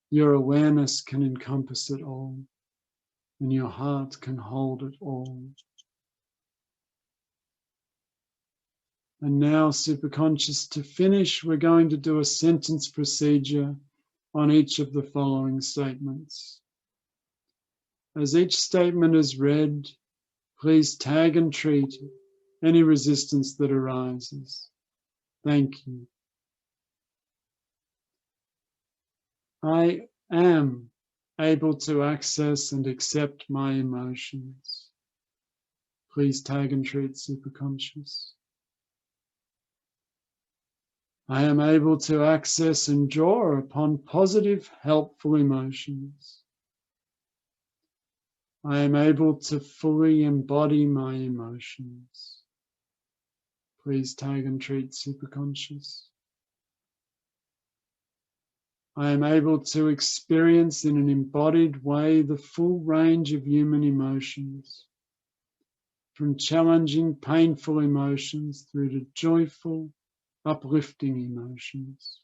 your awareness can encompass it all, and your heart can hold it all. And now, superconscious, to finish, we're going to do a sentence procedure on each of the following statements. As each statement is read, please tag and treat any resistance that arises. Thank you. I am able to access and accept my emotions. Please tag and treat superconscious. I am able to access and draw upon positive, helpful emotions. I am able to fully embody my emotions. Please tag and treat superconscious. I am able to experience in an embodied way the full range of human emotions, from challenging, painful emotions through to joyful, uplifting emotions.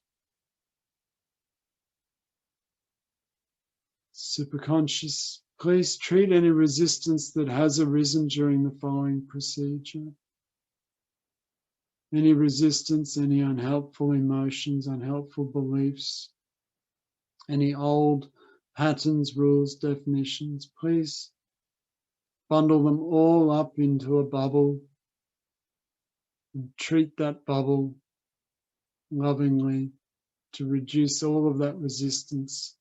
Superconscious, please treat any resistance that has arisen during the following procedure. Any resistance, any unhelpful emotions, unhelpful beliefs, any old patterns, rules, definitions, please bundle them all up into a bubble and treat that bubble lovingly to reduce all of that resistance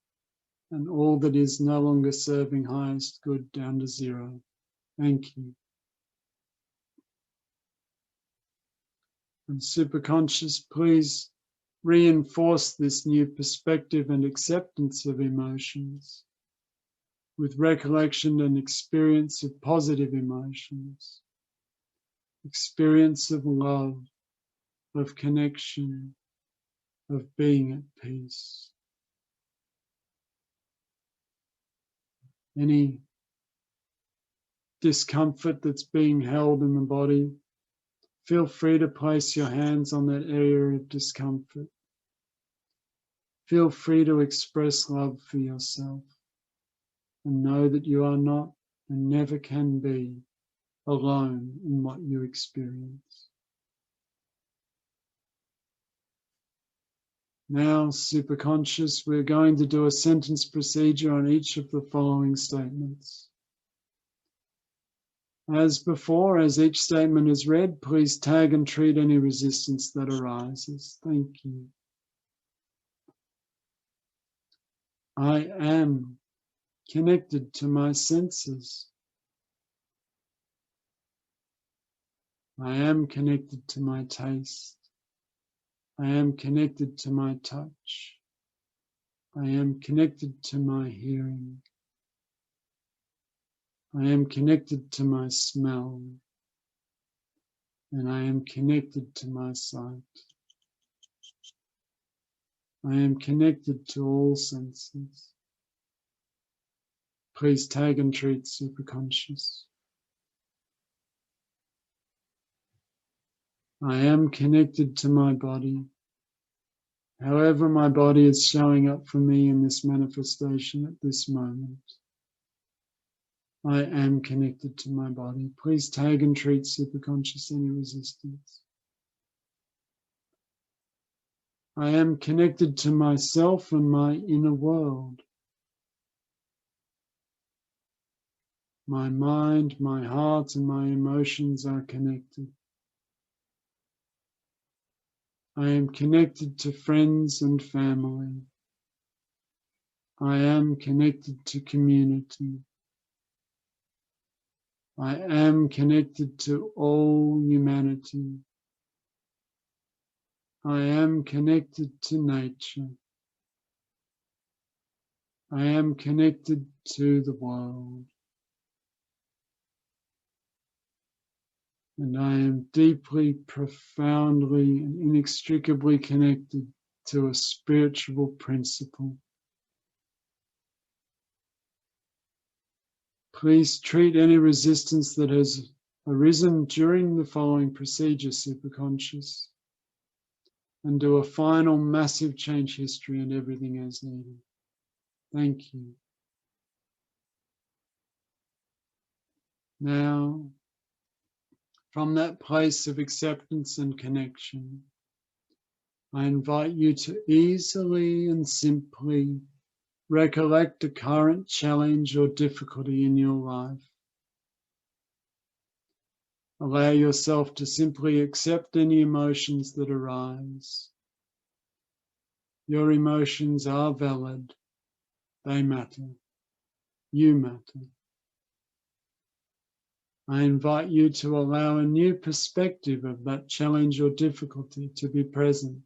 and all that is no longer serving highest good down to zero. Thank you. And Superconscious, please reinforce this new perspective and acceptance of emotions with recollection and experience of positive emotions, experience of love, of connection, of being at peace. Any discomfort that's being held in the body, feel free to place your hands on that area of discomfort. Feel free to express love for yourself and know that you are not and never can be alone in what you experience. Now, Superconscious, we're going to do a sentence procedure on each of the following statements. As before, as each statement is read, please tag and treat any resistance that arises. Thank you. I am connected to my senses. I am connected to my taste. I am connected to my touch. I am connected to my hearing. I am connected to my smell. And I am connected to my sight. I am connected to all senses. Please tag and treat Superconscious. I am connected to my body. However my body is showing up for me in this manifestation at this moment. I am connected to my body. Please tag and treat Superconscious any resistance. I am connected to myself and my inner world. My mind, my heart, and my emotions are connected. I am connected to friends and family. I am connected to community. I am connected to all humanity. I am connected to nature. I am connected to the world. And I am deeply, profoundly, and inextricably connected to a spiritual principle. Please treat any resistance that has arisen during the following procedure, Superconscious, and do a final massive change history and everything as needed. Thank you. Now, from that place of acceptance and connection, I invite you to easily and simply recollect a current challenge or difficulty in your life. Allow yourself to simply accept any emotions that arise. Your emotions are valid. They matter. You matter. I invite you to allow a new perspective of that challenge or difficulty to be present,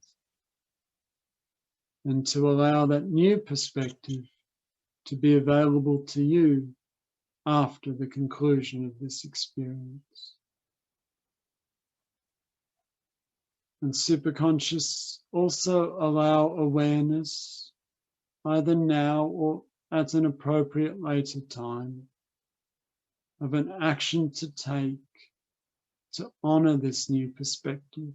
and to allow that new perspective to be available to you after the conclusion of this experience. And Superconscious, also allow awareness either now or at an appropriate later time, of an action to take to honor this new perspective.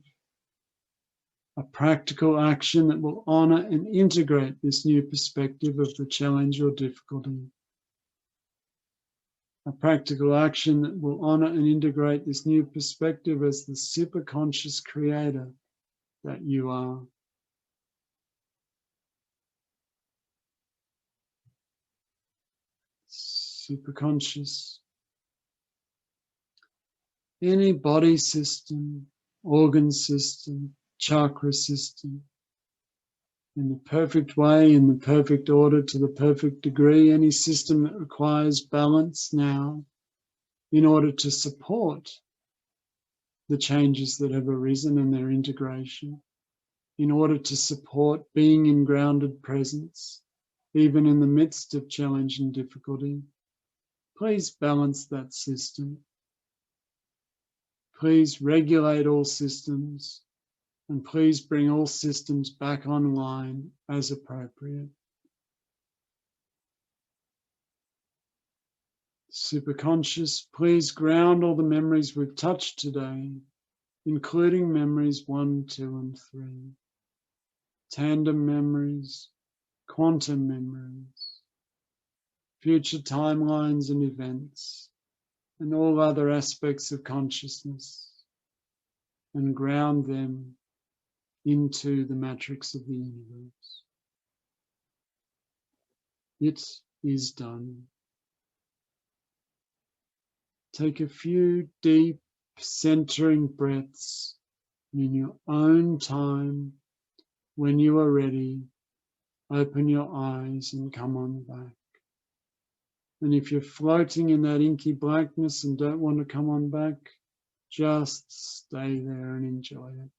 A practical action that will honor and integrate this new perspective of the challenge or difficulty. A practical action that will honor and integrate this new perspective as the superconscious creator that you are. Superconscious. Any body system, organ system, chakra system, in the perfect way, in the perfect order, to the perfect degree, any system that requires balance now in order to support the changes that have arisen and their integration, in order to support being in grounded presence, even in the midst of challenge and difficulty. Please balance that system. Please regulate all systems, and please bring all systems back online as appropriate. Superconscious, please ground all the memories we've touched today, including memories 1, 2, and 3, tandem memories, quantum memories, future timelines and events, and all other aspects of consciousness, and ground them into the matrix of the universe. It is done. Take a few deep, centering breaths, and in your own time, when you are ready, open your eyes and come on back. And if you're floating in that inky blackness and don't want to come on back, just stay there and enjoy it.